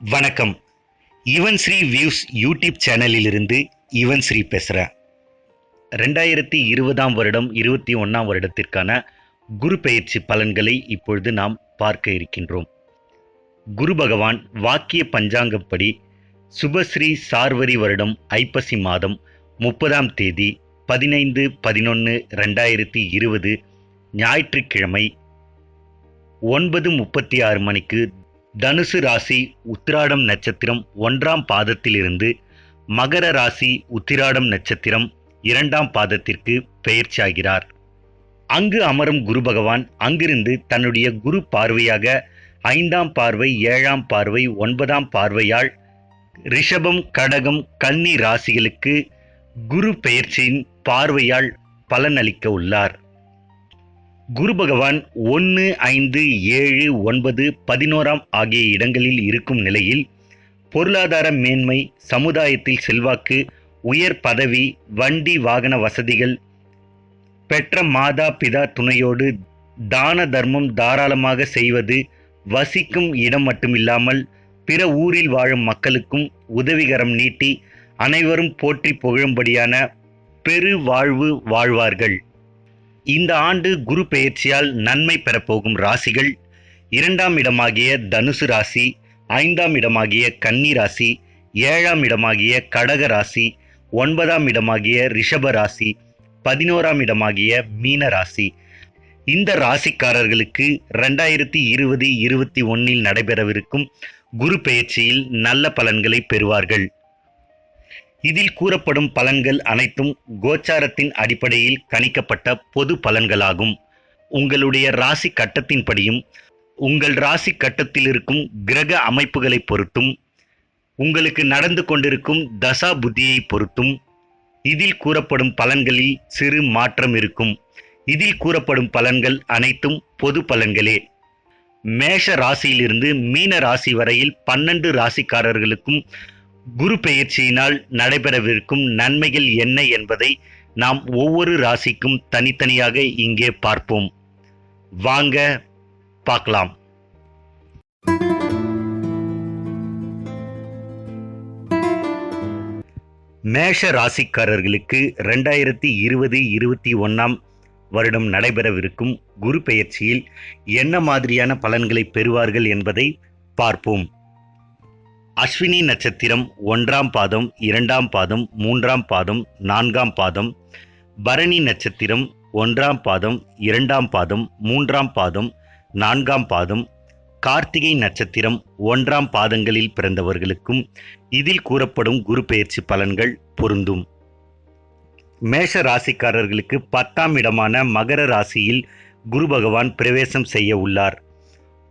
வணக்கம். Yuvan Sri views YouTube சேனலிலிருந்து Yuvan Sri பேசுகிறேன். 2020ஆம் வருடம் 21ஆம் வருடத்திற்கான குரு பெயர்ச்சி பலன்களை இப்பொழுது நாம் பார்க்க இருக்கின்றோம். குரு பகவான் வாக்கிய பஞ்சாங்கப்படி சுபஸ்ரீ சார்வரி வருடம் ஐப்பசி மாதம் 30ஆம் தேதி 15/11/2020 ஞாயிற்றுக்கிழமை 9:36 மணிக்கு தனுசு ராசி உத்திராடம் நட்சத்திரம் 1ஆம் பாதத்திலிருந்து மகர ராசி உத்திராடம் நட்சத்திரம் 2ஆம் பாதத்திற்கு பெயர்ச்சியாகிறார். அங்கு அமரும் குரு பகவான் அங்கிருந்து தன்னுடைய குரு பார்வையாக 5ஆம் பார்வை, 7ஆம் பார்வை, 9ஆம் பார்வையால் ரிஷபம், கடகம், கன்னி ராசிகளுக்கு குரு பெயர்ச்சியின் பார்வையால் பலனளிக்க உள்ளார். குரு பகவான் 1, 5, 7, 9, 11 ஆகிய இடங்களில் இருக்கும் நிலையில் பொருளாதார மேன்மை, சமுதாயத்தில் செல்வாக்கு, உயர் பதவி, வண்டி வாகன வசதிகள், பெற்ற மாதா பிதா துணையோடு தான தர்மம் தாராளமாக செய்வது, வசிக்கும் இடம் மட்டுமில்லாமல் பிற ஊரில் வாழும் மக்களுக்கும் உதவிகரம் நீட்டி அனைவரும் போற்றி புகழும்படியான பெரு வாழ்வு வாழ்வார்கள். இந்த ஆண்டு குரு பெயர்ச்சியால் நன்மை பெறப்போகும் ராசிகள் 2ஆம் இடமாகிய தனுசு ராசி, 5ஆம் இடமாகிய கன்னி ராசி, 7ஆம் இடமாகிய கடக ராசி, 9ஆம் இடமாகிய ரிஷப ராசி, 11ஆம் இடமாகிய மீன ராசி. இந்த ராசிக்காரர்களுக்கு 2020-21 நடைபெறவிருக்கும் குரு பெயர்ச்சியில் நல்ல பலன்களை பெறுவார்கள். இதில் கூறப்படும் பலன்கள் அனைத்தும் கோச்சாரத்தின் அடிப்படையில் கணிக்கப்பட்ட பொது பலன்களாகும். உங்களுடைய ராசி கட்டத்தின்படியும் உங்கள் ராசி கட்டத்தில் இருக்கும் கிரக அமைப்புகளை பொறுத்தும் உங்களுக்கு நடந்து கொண்டிருக்கும் தசா புத்தியை பொறுத்தும் இதில் கூறப்படும் பலன்களில் சிறு மாற்றம் இருக்கும். இதில் கூறப்படும் பலன்கள் அனைத்தும் பொது பலன்களே. மேஷ ராசியிலிருந்து மீன ராசி வரையில் 12 ராசிக்காரர்களுக்கும் குரு பெயர்ச்சியினால் நடைபெறவிருக்கும் நன்மைகள் என்ன என்பதை நாம் ஒவ்வொரு ராசிக்கும் தனித்தனியாக இங்கே பார்ப்போம். வாங்க பார்க்கலாம். மேஷ ராசிக்காரர்களுக்கு 2020-21 வருடம் நடைபெறவிருக்கும் குரு பெயர்ச்சியில் என்ன மாதிரியான பலன்களை பெறுவார்கள் என்பதை பார்ப்போம். அஸ்வினி நட்சத்திரம் 1ஆம் பாதம், 2ஆம் பாதம், 3ஆம் பாதம், 4ஆம் பாதம். பரணி நட்சத்திரம் 1ஆம் பாதம், 2ஆம் பாதம், 3ஆம் பாதம், 4ஆம் பாதம். கார்த்திகை நட்சத்திரம் 1ஆம் பாதங்களில் பிறந்தவர்களுக்கும் இதில் கூறப்படும் குரு பெயர்ச்சி பலன்கள் பொருந்தும். மேஷ ராசிக்காரர்களுக்கு 10ஆம் இடமான மகர ராசியில் குரு பகவான் பிரவேசம் செய்ய உள்ளார்.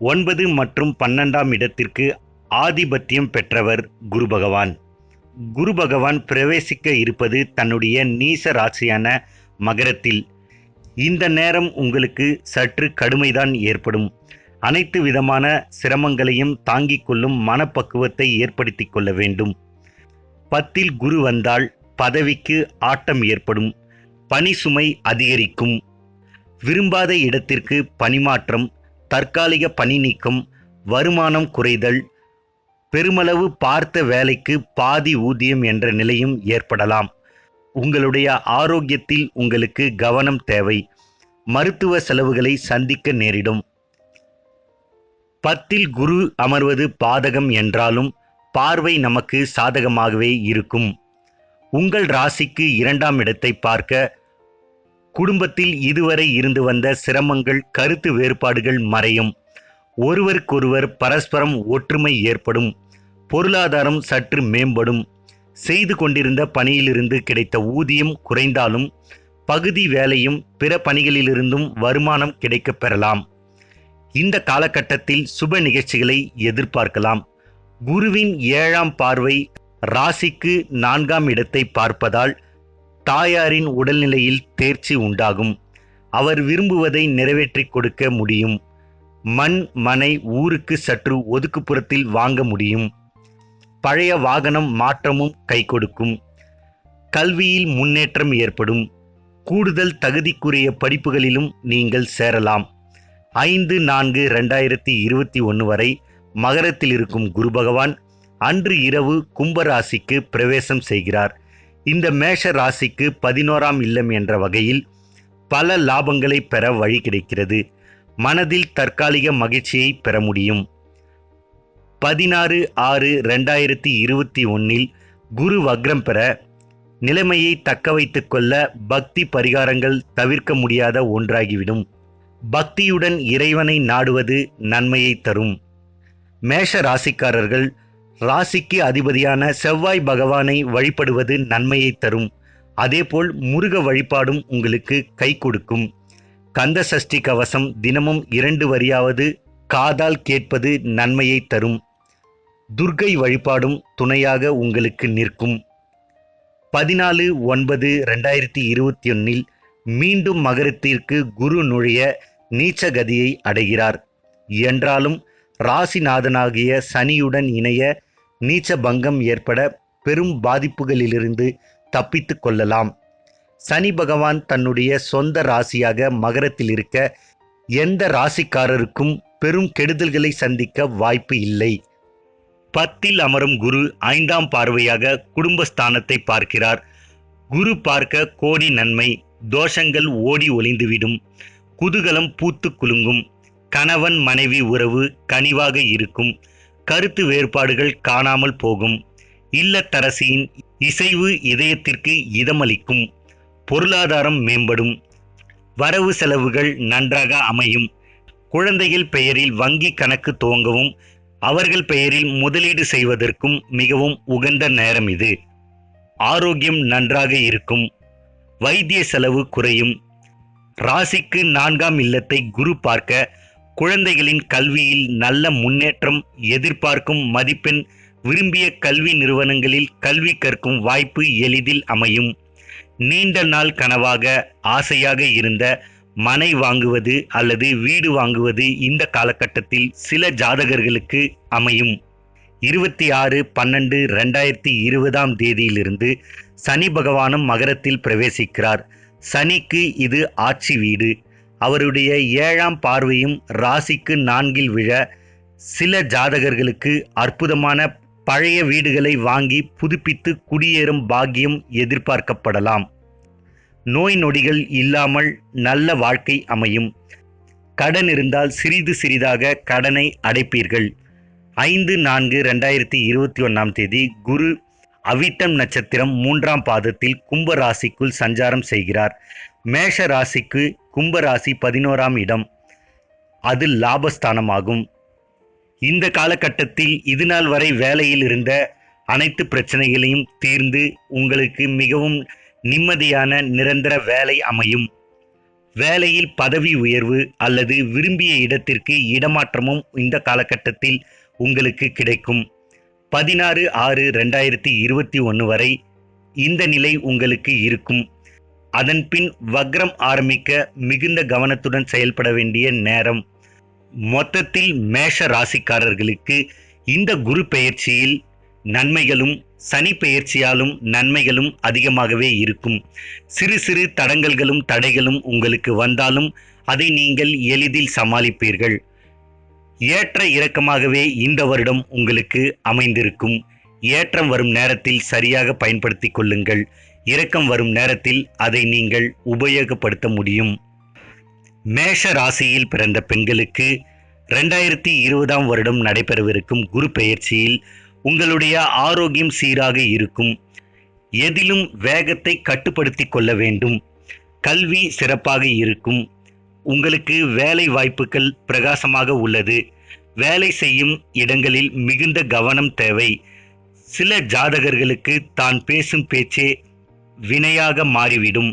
9 மற்றும் 12ஆம் இடத்திற்கு ஆதிபத்தியம் பெற்றவர் குரு பகவான். குரு பகவான் பிரவேசிக்க இருப்பது தன்னுடைய நீச ராசியான மகரத்தில். இந்த நேரம் உங்களுக்கு சற்று கடுமைதான் ஏற்படும். அனைத்து விதமான சிரமங்களையும் தாங்கிக் கொள்ளும் மனப்பக்குவத்தை ஏற்படுத்தி கொள்ள வேண்டும். 10இல் குரு வந்தால் பதவிக்கு ஆட்டம் ஏற்படும், பணி சுமை அதிகரிக்கும், விரும்பாத இடத்திற்கு பணிமாற்றம், தற்காலிக பணி நீக்கம், வருமானம் குறைதல், பெருமளவு பார்த்த வேலைக்கு பாதி ஊதியம் என்ற நிலையும் ஏற்படலாம். உங்களுடைய ஆரோக்கியத்தில் உங்களுக்கு கவனம் தேவை. மருத்துவ செலவுகளை சந்திக்க நேரிடும். 10இல் குரு அமர்வது பாதகம் என்றாலும் பார்வை நமக்கு சாதகமாகவே இருக்கும். உங்கள் ராசிக்கு 2ஆம் இடத்தை பார்க்க குடும்பத்தில் இதுவரை இருந்து வந்த சிரமங்கள், கருத்து வேறுபாடுகள் மறையும். ஒருவருக்கொருவர் பரஸ்பரம் ஒற்றுமை ஏற்படும். பொருளாதாரம் சற்று மேம்படும். செய்து கொண்டிருந்த பணியிலிருந்து கிடைத்த ஊதியம் குறைந்தாலும் பகுதி வேலையும் பிற பணிகளிலிருந்தும் வருமானம் கிடைக்கப் பெறலாம். இந்த காலகட்டத்தில் சுப நிகழ்ச்சிகளை எதிர்பார்க்கலாம். குருவின் 7ஆம் பார்வை ராசிக்கு 4ஆம் இடத்தை பார்ப்பதால் தாயாரின் உடல்நிலையில் தேர்ச்சி உண்டாகும். அவர் விரும்புவதை நிறைவேற்றி கொடுக்க முடியும். மண், மனை, ஊருக்கு சற்று ஒதுக்குப்புறத்தில் வாங்க முடியும். பழைய வாகனம் மாற்றமும் கை கொடுக்கும். கல்வியில் முன்னேற்றம் ஏற்படும். கூடுதல் தகுதிக்குரிய படிப்புகளிலும் நீங்கள் சேரலாம். 5/4/2021 வரை மகரத்தில் இருக்கும் குரு பகவான் அன்று இரவு கும்ப ராசிக்கு பிரவேசம் செய்கிறார். இந்த மேஷ ராசிக்கு 11ஆம் இல்லம் என்ற வகையில் பல லாபங்களை பெற வழி கிடைக்கிறது. மனதில் தற்காலிக மகிழ்ச்சியை பெற முடியும். 16/6/2021 குரு வக்ரம் பெற நிலைமையை தக்க வைத்துக் கொள்ள பக்தி பரிகாரங்கள் தவிர்க்க முடியாத ஒன்றாகிவிடும். பக்தியுடன் இறைவனை நாடுவது நன்மையை தரும். மேஷ ராசிக்காரர்கள் ராசிக்கு அதிபதியான செவ்வாய் பகவானை வழிபடுவது நன்மையை தரும். அதேபோல் முருக வழிபாடும் உங்களுக்கு கை கொடுக்கும். கந்த சஷ்டி கவசம் தினமும் 2 வரியாவது காதால் கேட்பது நன்மையை தரும். துர்க்கை வழிபாடும் துணையாக உங்களுக்கு நிற்கும். 14/9/2021 மீண்டும் மகரத்திற்கு குரு நுழைய நீச்சகதியை அடைகிறார். என்றாலும் ராசிநாதனாகிய சனியுடன் இணைய நீச்ச பங்கம் ஏற்பட பெரும் பாதிப்புகளிலிருந்து தப்பித்து கொள்ளலாம். சனி பகவான் தன்னுடைய சொந்த ராசியாக மகரத்தில் இருக்க எந்த ராசிக்காரருக்கும் பெரும் கெடுதல்களை சந்திக்க வாய்ப்பு இல்லை. 10ல் அமரும் குரு 5ஆம் பார்வையாக குடும்பஸ்தானத்தை பார்க்கிறார். குரு பார்க்க கோடி நன்மை. தோஷங்கள் ஓடி ஒளிந்துவிடும். குதூகலம் பூத்து குலுங்கும். கணவன் மனைவி உறவு கனிவாக இருக்கும். கருத்து வேறுபாடுகள் காணாமல் போகும். இல்லத்தரசியின் இசைவு இதயத்திற்கு இதமளிக்கும். பொருளாதாரம் மேம்படும். வரவு செலவுகள் நன்றாக அமையும். குழந்தைகள் பெயரில் வங்கி கணக்கு துவங்கவும் அவர்கள் பெயரில் முதலீடு செய்வதற்கும் மிகவும் உகந்த நேரம் இது. ஆரோக்கியம் நன்றாக இருக்கும். வைத்திய செலவு குறையும். ராசிக்கு 4ஆம் இல்லத்தை குரு பார்க்க குழந்தைகளின் கல்வியில் நல்ல முன்னேற்றம். எதிர்பார்க்கும் மதிப்பெண் விரும்பிய கல்வி நிறுவனங்களில் கல்வி கற்கும் வாய்ப்பு எளிதில் அமையும். நீண்ட நாள் கனவாக ஆசையாக இருந்த மனை வாங்குவது அல்லது வீடு வாங்குவது இந்த காலகட்டத்தில் சில ஜாதகர்களுக்கு அமையும். 26/12/2020 சனி பகவானும் மகரத்தில் பிரவேசிக்கிறார். சனிக்கு இது ஆட்சி வீடு. அவருடைய 7ஆம் பார்வையும் ராசிக்கு 4இல் விழ சில ஜாதகர்களுக்கு அற்புதமான பழைய வீடுகளை வாங்கி புதுப்பித்து குடியேறும் பாக்கியம் எதிர்பார்க்கப்படலாம். நோய் நொடிகள் இல்லாமல் நல்ல வாழ்க்கை அமையும். கடன் இருந்தால் சிறிது சிறிதாக கடனை அடைப்பீர்கள். 5/4/2021 குரு அவிட்டம் நட்சத்திரம் 3ஆம் பாதத்தில் கும்ப ராசிக்குள் சஞ்சாரம் செய்கிறார். மேஷ ராசிக்கு கும்ப ராசி 11ஆம் இடம். அது லாபஸ்தானமாகும். இந்த காலகட்டத்தில் இதுநாள் வரை வேலையில் இருந்த அனைத்து பிரச்சனைகளையும் தீர்ந்து உங்களுக்கு மிகவும் நிம்மதியான நிரந்தர வேலை அமையும். வேலையில் பதவி உயர்வு அல்லது விரும்பிய இடத்திற்கு இடமாற்றமும் இந்த காலகட்டத்தில் உங்களுக்கு கிடைக்கும். 16/6/2021 வரை இந்த நிலை உங்களுக்கு இருக்கும். அதன்பின் வக்ரம் ஆரம்பிக்க மிகுந்த கவனத்துடன் செயல்பட வேண்டிய நேரம். மொத்தத்தில் மேஷ ராசிக்காரர்களுக்கு இந்த குரு பெயர்ச்சியில் நன்மைகளும் சனி பெயர்ச்சியாலும் நன்மைகளும் அதிகமாகவே இருக்கும். சிறு சிறு தடங்கல்களும் தடைகளும் உங்களுக்கு வந்தாலும் அதை நீங்கள் எளிதில் சமாளிப்பீர்கள். ஏற்ற இறக்கமாகவே இந்த வருடம் உங்களுக்கு அமைந்திருக்கும். ஏற்றம் வரும் நேரத்தில் சரியாக பயன்படுத்திக் கொள்ளுங்கள். இறக்கம் வரும் நேரத்தில் அதை நீங்கள் உபயோகப்படுத்த முடியும். மேஷ ராசியில் பிறந்த பெண்களுக்கு 2020ஆம் வருடம் நடைபெறவிருக்கும் குரு பெயர்ச்சியில் உங்களுடைய ஆரோக்கியம் சீராக இருக்கும். எதிலும் வேகத்தை கட்டுப்படுத்தி கொள்ள வேண்டும். கல்வி சிறப்பாக இருக்கும். உங்களுக்கு வேலை வாய்ப்புகள் பிரகாசமாக உள்ளது. வேலை செய்யும் இடங்களில் மிகுந்த கவனம் தேவை. சில ஜாதகர்களுக்கு தான் பேசும் பேச்சே வினையாக மாறிவிடும்.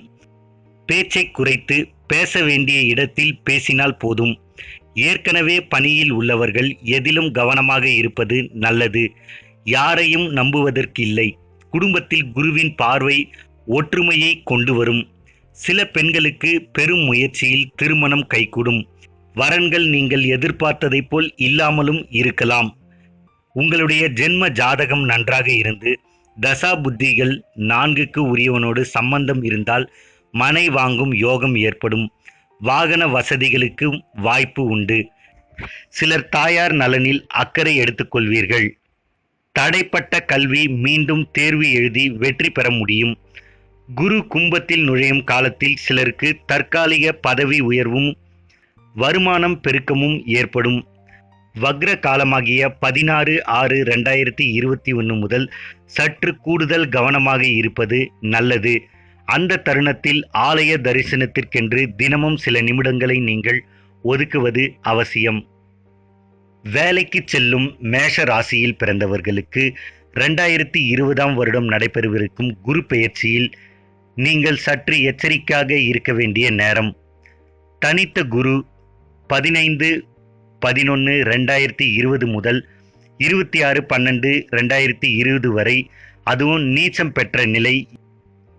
பேச்சை குறைத்து பேச வேண்டிய இடத்தில் பேசினால் போதும். ஏற்கனவே பணியில் உள்ளவர்கள் எதிலும் கவனமாக இருப்பது நல்லது. யாரையும் நம்புவதற்கில்லை. குடும்பத்தில் குருவின் பார்வை ஒற்றுமையை கொண்டு வரும். சில பெண்களுக்கு பெரும் முயற்சியில் திருமணம் கைகூடும். வரன்கள் நீங்கள் எதிர்பார்த்ததை போல் இல்லாமலும் இருக்கலாம். உங்களுடைய ஜென்ம ஜாதகம் நன்றாக இருந்து தசா புத்திகள் 4க்கு உரியவனோடு சம்பந்தம் இருந்தால் மனை வாங்கும் யோகம் ஏற்படும். வாகன வசதிகளுக்கு வாய்ப்பு உண்டு. சிலர் தாயார் நலனில் அக்கறை எடுத்துக்கொள்வீர்கள். தடைப்பட்ட கல்வி மீண்டும் தேர்வு எழுதி வெற்றி பெற முடியும். குரு கும்பத்தில் நுழையும் காலத்தில் சிலருக்கு தற்காலிக பதவி உயர்வும் வருமானம் பெருக்கமும் ஏற்படும். வக்ர காலமாகிய 16/6/2021 முதல் சற்று கூடுதல் கவனமாக இருப்பது நல்லது. அந்த தருணத்தில் ஆலய தரிசனத்திற்கென்று தினமும் சில நிமிடங்களை நீங்கள் ஒதுக்குவது அவசியம். வேலைக்கு செல்லும் மேஷ ராசியில் பிறந்தவர்களுக்கு 2020 வருடம் நடைபெறவிருக்கும் குரு பெயர்ச்சியில் நீங்கள் சற்று எச்சரிக்கையாக இருக்க வேண்டிய நேரம். தனித்த குரு 15/11/2020 முதல் 26/12/2020 வரை, அதுவும் நீச்சம் பெற்ற நிலை.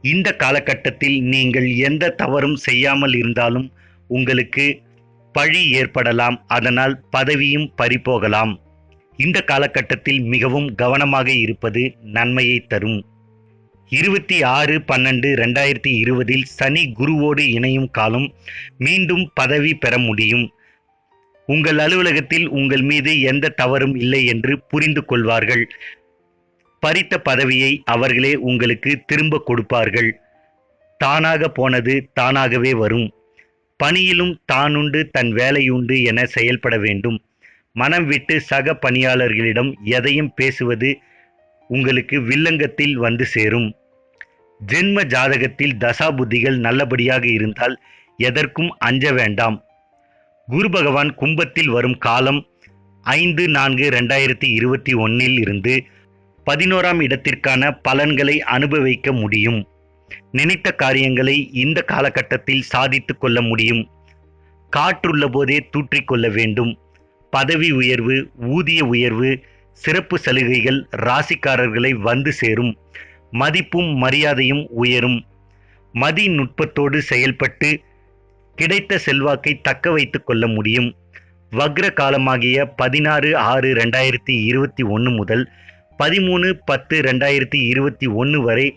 இந்த காலகட்டத்தில் நீங்கள் எந்த தவறும் செய்யாமல் இருந்தாலும் உங்களுக்கு பழி ஏற்படலாம். அதனால் பதவியும் பறிபோகலாம். இந்த காலகட்டத்தில் மிகவும் கவனமாக இருப்பது நன்மையை தரும். 26/12/2020 சனி குருவோடு இணையும் காலம். மீண்டும் பதவி பெற முடியும். உங்கள் அலுவலகத்தில் உங்கள் மீது எந்த தவறும் இல்லை என்று புரிந்து கொள்வார்கள். பறித்த பதவியை அவர்களே உங்களுக்கு திரும்ப கொடுப்பார்கள். தானாக போனது தானாகவே வரும். பணியிலும் தானுண்டு தன் வேலையுண்டு என செயல்பட வேண்டும். மனம் விட்டு சக பணியாளர்களிடம் எதையும் பேசுவது உங்களுக்கு வில்லங்கத்தில் வந்து சேரும். ஜென்ம ஜாதகத்தில் தசாபுத்திகள் நல்லபடியாக இருந்தால் எதற்கும் அஞ்ச வேண்டாம். குரு பகவான் கும்பத்தில் வரும் காலம் 5/4/2021 இருந்து 11ஆம் இடத்திற்கான பலன்களை அனுபவிக்க முடியும். நினைத்த காரியங்களை இந்த காலகட்டத்தில் சாதித்து கொள்ள முடியும். காற்றுள்ள போதே தூற்றிக்கொள்ள வேண்டும். பதவி உயர்வு, ஊதிய உயர்வு, சிறப்பு சலுகைகள் ராசிக்காரர்களை வந்து சேரும். மதிப்பும் மரியாதையும் உயரும். மதி நுட்பத்தோடு செயல்பட்டு கிடைத்த செல்வாக்கை தக்க வைத்துக் கொள்ள முடியும். வக்ர காலமாகிய 16/6/2021 முதல் 13/10/2021 வரை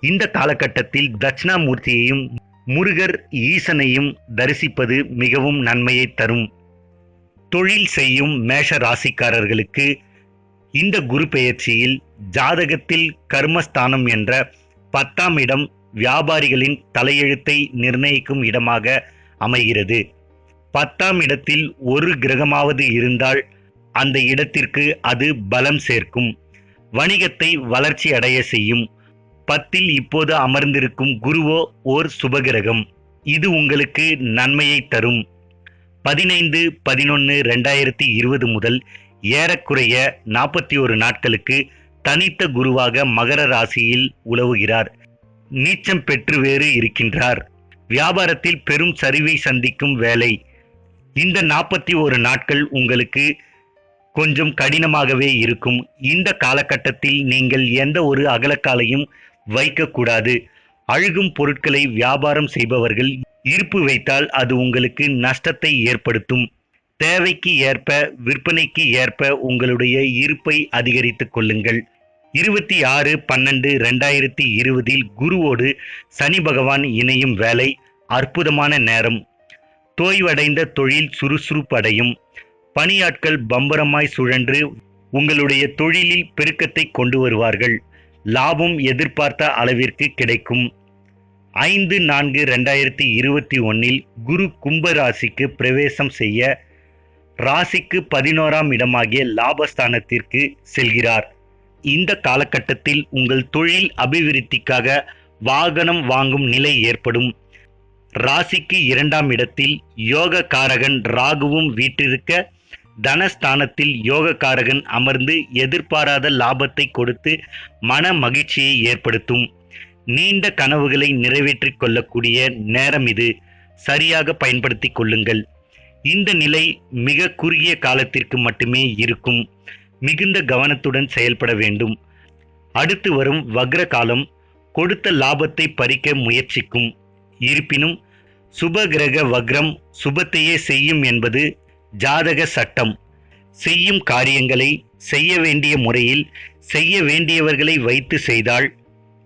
இந்த காலகட்டத்தில் தட்சிணாமூர்த்தியையும் முருகர் ஈசனையும் தரிசிப்பது மிகவும் நன்மையை தரும். தொழில் செய்யும் மேஷ ராசிக்காரர்களுக்கு இந்த குரு பெயர்ச்சியில் ஜாதகத்தில் கர்மஸ்தானம் என்ற 10ஆம் இடம் வியாபாரிகளின் தலையெழுத்தை நிர்ணயிக்கும் இடமாக அமைகிறது. 10ஆம் இடத்தில் ஒரு கிரகமாவது இருந்தால் அந்த இடத்திற்கு அது பலம் சேர்க்கும். வணிகத்தை வளர்ச்சி அடைய செய்யும். 10இல் இப்போது அமர்ந்திருக்கும் குருவோ ஓர் சுபகிரகம். இது உங்களுக்கு நன்மையை தரும். 15/11/2020 முதல் ஏறக்குறைய 41 நாட்களுக்கு தனித்த குருவாக மகர ராசியில் உலவுகிறார். நீச்சம் பெற்று வேறு இருக்கின்றார். வியாபாரத்தில் பெரும் சரிவை சந்திக்கும் வேலை. இந்த 41 நாட்கள் உங்களுக்கு கொஞ்சம் கடினமாகவே இருக்கும். இந்த காலகட்டத்தில் நீங்கள் எந்த ஒரு அகலக்காலையும் வைக்கக்கூடாது. அழுகும் பொருட்களை வியாபாரம் செய்பவர்கள் இருப்பு வைத்தால் அது உங்களுக்கு நஷ்டத்தை ஏற்படுத்தும். தேவைக்கு ஏற்ப, விற்பனைக்கு ஏற்ப உங்களுடைய இருப்பை அதிகரித்துக் கொள்ளுங்கள். 26/12/2020 குருவோடு சனி பகவான் இணையும் வேலை அற்புதமான நேரம். தோய்வடைந்த தொழில் சுறுசுறுப்படையும். பணியாட்கள் பம்பரமாய் சுழன்று உங்களுடைய தொழிலில் பெருக்கத்தை கொண்டு வருவார்கள். லாபம் எதிர்பார்த்த அளவிற்கு கிடைக்கும். 5/4/2021 குரு கும்ப ராசிக்கு பிரவேசம் செய்ய ராசிக்கு 11ஆம் இடமாகிய லாபஸ்தானத்திற்கு செல்கிறார். இந்த காலகட்டத்தில் உங்கள் தொழில் அபிவிருத்திக்காக வாகனம் வாங்கும் நிலை ஏற்படும். ராசிக்கு 2ஆம் இடத்தில் யோக காரகன் ராகுவும் வீற்றிருக்க தனஸ்தானத்தில் யோகக்காரகன் அமர்ந்து எதிர்பாராத லாபத்தை கொடுத்து மன மகிழ்ச்சியை ஏற்படுத்தும். நீண்ட கனவுகளை நிறைவேற்றிக் கொள்ளக்கூடிய நேரம் இது. சரியாக பயன்படுத்தி கொள்ளுங்கள். இந்த நிலை மிக குறுகிய காலத்திற்கு மட்டுமே இருக்கும். மிகுந்த கவனத்துடன் செயல்பட வேண்டும். அடுத்து வரும் வக்ர காலம் கொடுத்த லாபத்தை பறிக்க முயற்சிக்கும். இருப்பினும் சுபகிரக வக்ரம் சுபத்தையே செய்யும் என்பது ஜாதக சட்டம். செய்யும் காரியங்களை செய்ய வேண்டிய முறையில் செய்ய வேண்டியவர்களை வைத்து செய்தால்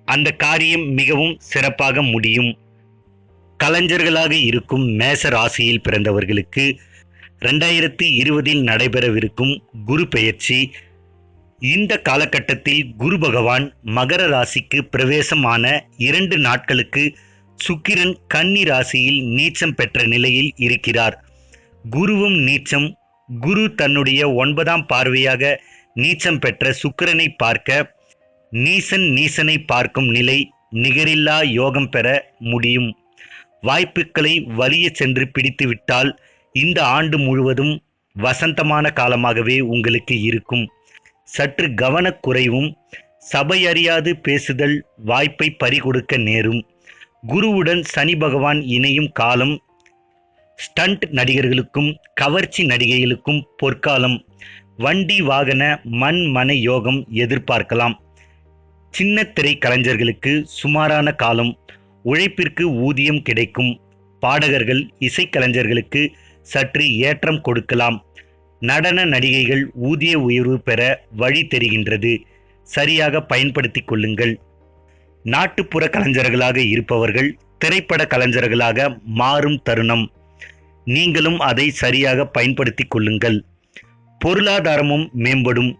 அந்த காரியம் மிகவும் சிறப்பாக முடியும். கலைஞர்களாக இருக்கும் மேச ராசியில் பிறந்தவர்களுக்கு 2020 நடைபெறவிருக்கும் குரு பெயர்ச்சி. இந்த காலகட்டத்தில் குரு பகவான் மகர ராசிக்கு பிரவேசமான 2 நாட்களுக்கு சுக்கிரன் கன்னி ராசியில் நீச்சம் பெற்ற நிலையில் இருக்கிறார். குருவும் நீச்சம். குரு தன்னுடைய 9ஆம் பார்வையாக நீச்சம் பெற்ற சுக்கிரனை பார்க்க நீசனை பார்க்கும் நிலை நிகரில்லா யோகம் பெற முடியும். வாய்ப்புகளை வலிய சென்று பிடித்துவிட்டால் இந்த ஆண்டு முழுவதும் வசந்தமான காலமாகவே உங்களுக்கு இருக்கும். சற்று கவனக்குறைவும் சபையறியாது பேசுதல் வாய்ப்பை பறிகொடுக்க நேரும். குருவுடன் சனி பகவான் இணையும் காலம் ஸ்டண்ட் நடிகர்களுக்கும் கவர்ச்சி நடிகைகளுக்கும் பொற்காலம். வண்டி வாகன மண் மனை யோகம் எதிர்பார்க்கலாம். சின்ன திரை கலைஞர்களுக்கு சுமாரான காலம். உழைப்பிற்கு ஊதியம் கிடைக்கும். பாடகர்கள் இசைக்கலைஞர்களுக்கு சற்று ஏற்றம் கொடுக்கலாம். நடன நடிகைகள் ஊதிய உயர்வு பெற வழி தெரிகின்றது. சரியாக பயன்படுத்தி கொள்ளுங்கள். நாட்டுப்புற கலைஞர்களாக இருப்பவர்கள் திரைப்பட கலைஞர்களாக மாறும் தருணம். நீங்களும் அதை சரியாக பயன்படுத்தி கொள்ளுங்கள். பொருளாதாரமும் மேம்படும்.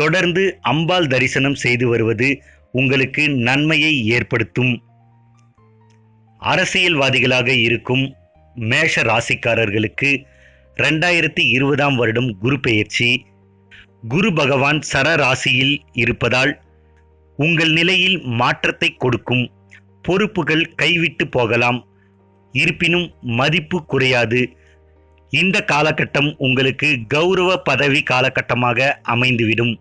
தொடர்ந்து அம்பாள் தரிசனம் செய்து வருவது உங்களுக்கு நன்மையை ஏற்படுத்தும். அரசியல்வாதிகளாக இருக்கும் மேஷ ராசிக்காரர்களுக்கு 2020ஆம் வருடம் குரு பெயர்ச்சி. குரு பகவான் சர ராசியில் இருப்பதால் உங்கள் நிலையில் மாற்றத்தை கொடுக்கும். பொறுப்புகள் கைவிட்டு போகலாம். இருப்பினும் மதிப்பு குறையாது. இந்த காலகட்டம் உங்களுக்கு கௌரவ பதவி காலகட்டமாக அமைந்துவிடும்.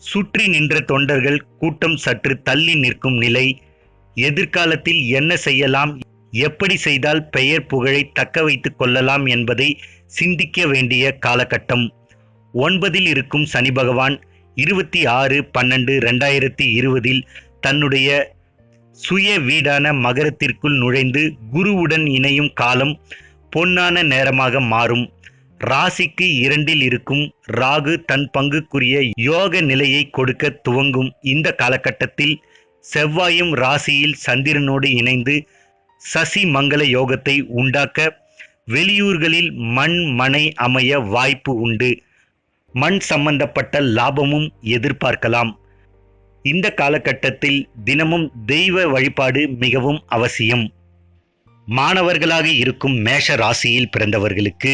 சுற்றி நின்ற தொண்டர்கள் கூட்டம் சற்று தள்ளி நிற்கும் நிலை. எதிர்காலத்தில் என்ன செய்யலாம், எப்படி செய்தால் பெயர் புகழை தக்க வைத்துக் கொள்ளலாம் என்பதை சிந்திக்க வேண்டிய காலகட்டம். 9இல் இருக்கும் சனி பகவான் 26/12/2020 தன்னுடைய சுய வீடான மகரத்திற்குள் நுழைந்து குருவுடன் இணையும் காலம் பொன்னான நேரமாக மாறும். ராசிக்கு 2இல் இருக்கும் ராகு தன் பங்குக்குரிய யோக நிலையை கொடுக்க துவங்கும். இந்த காலகட்டத்தில் செவ்வாயும் ராசியில் சந்திரனோடு இணைந்து சசி மங்கள யோகத்தை உண்டாக்க வெளியூர்களில் மண் மனை அமைய வாய்ப்பு உண்டு. மண் சம்பந்தப்பட்ட லாபமும் எதிர்பார்க்கலாம். இந்த காலகட்டத்தில் தினமும் தெய்வ வழிபாடு மிகவும் அவசியம். மாணவர்களாக இருக்கும் மேஷ ராசியில் பிறந்தவர்களுக்கு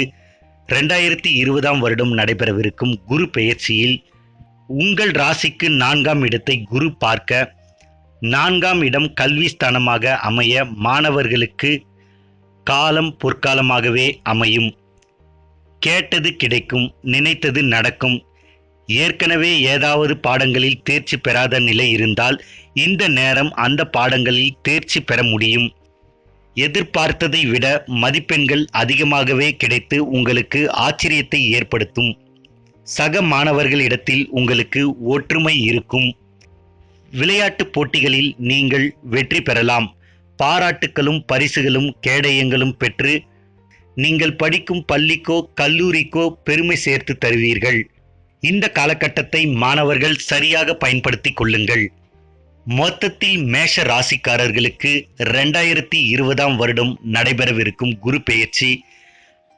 2020ஆம் வருடம் நடைபெறவிருக்கும் குரு பெயர்ச்சியில் உங்கள் ராசிக்கு 4ஆம் இடத்தை குரு பார்க்க 4ஆம் இடம் கல்வி ஸ்தானமாக அமைய மாணவர்களுக்கு காலம் பொற்காலமாகவே அமையும். கேட்டது கிடைக்கும். நினைத்தது நடக்கும். ஏற்கனவே ஏதாவது பாடங்களில் தேர்ச்சி பெறாத நிலை இருந்தால் இந்த நேரம் அந்த பாடங்களில் தேர்ச்சி பெற முடியும். எதிர்பார்த்ததை விட மதிப்பெண்கள் அதிகமாகவே கிடைத்து உங்களுக்கு ஆச்சரியத்தை ஏற்படுத்தும். சக மாணவர்களிடத்தில் உங்களுக்கு ஒற்றுமை இருக்கும். விளையாட்டு போட்டிகளில் நீங்கள் வெற்றி பெறலாம். பாராட்டுக்களும் பரிசுகளும் கேடயங்களும் பெற்று நீங்கள் படிக்கும் பள்ளிக்கோ கல்லூரிக்கோ பெருமை சேர்த்து தருவீர்கள். இந்த காலகட்டத்தை மாணவர்கள் சரியாக பயன்படுத்தி கொள்ளுங்கள். மொத்தத்தில் மேஷ ராசிக்காரர்களுக்கு 2020ஆம் வருடம் நடைபெறவிருக்கும் குரு பெயர்ச்சி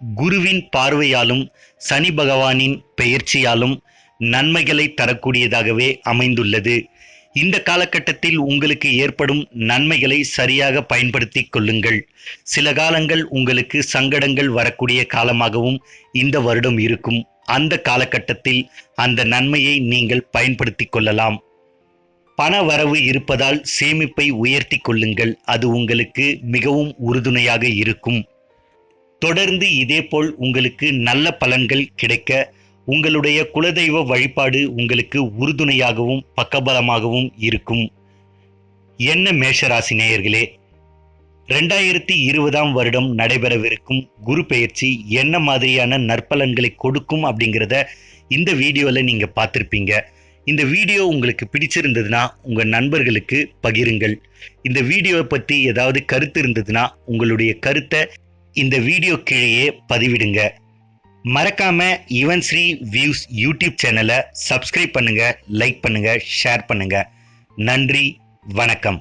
குருவின் பார்வையாலும் சனி பகவானின் பெயர்ச்சியாலும் நன்மைகளை தரக்கூடியதாகவே அமைந்துள்ளது. இந்த காலகட்டத்தில் உங்களுக்கு ஏற்படும் நன்மைகளை சரியாக பயன்படுத்தி கொள்ளுங்கள். சில காலங்கள் உங்களுக்கு சங்கடங்கள் வரக்கூடிய காலமாகவும் இந்த வருடம் இருக்கும். அந்த காலகட்டத்தில் அந்த நன்மையை நீங்கள் பயன்படுத்தி கொள்ளலாம். பண வரவு இருப்பதால் சேமிப்பை உயர்த்தி கொள்ளுங்கள். அது உங்களுக்கு மிகவும் உறுதுணையாக இருக்கும். தொடர்ந்து இதேபோல் உங்களுக்கு நல்ல பலன்கள் கிடைக்க உங்களுடைய குலதெய்வ வழிபாடு உங்களுக்கு உறுதுணையாகவும் பக்கபலமாகவும் இருக்கும். என்ன மேஷராசி நேயர்களே, 2020ஆம் வருடம் நடைபெறவிருக்கும் குரு பெயர்ச்சி என்ன மாதிரியான நற்பலன்களை கொடுக்கும் அப்படிங்கிறத இந்த வீடியோவில் நீங்கள் பார்த்துருப்பீங்க. இந்த வீடியோ உங்களுக்கு பிடிச்சிருந்ததுன்னா உங்கள் நண்பர்களுக்கு பகிருங்கள். இந்த வீடியோவை பற்றி ஏதாவது கருத்து இருந்ததுன்னா உங்களுடைய கருத்தை இந்த வீடியோ கீழேயே பதிவிடுங்க. மறக்காம யுவன் ஸ்ரீ வியூஸ் யூடியூப் சேனலை சப்ஸ்கிரைப் பண்ணுங்க, லைக் பண்ணுங்க, ஷேர் பண்ணுங்க. நன்றி, வணக்கம்.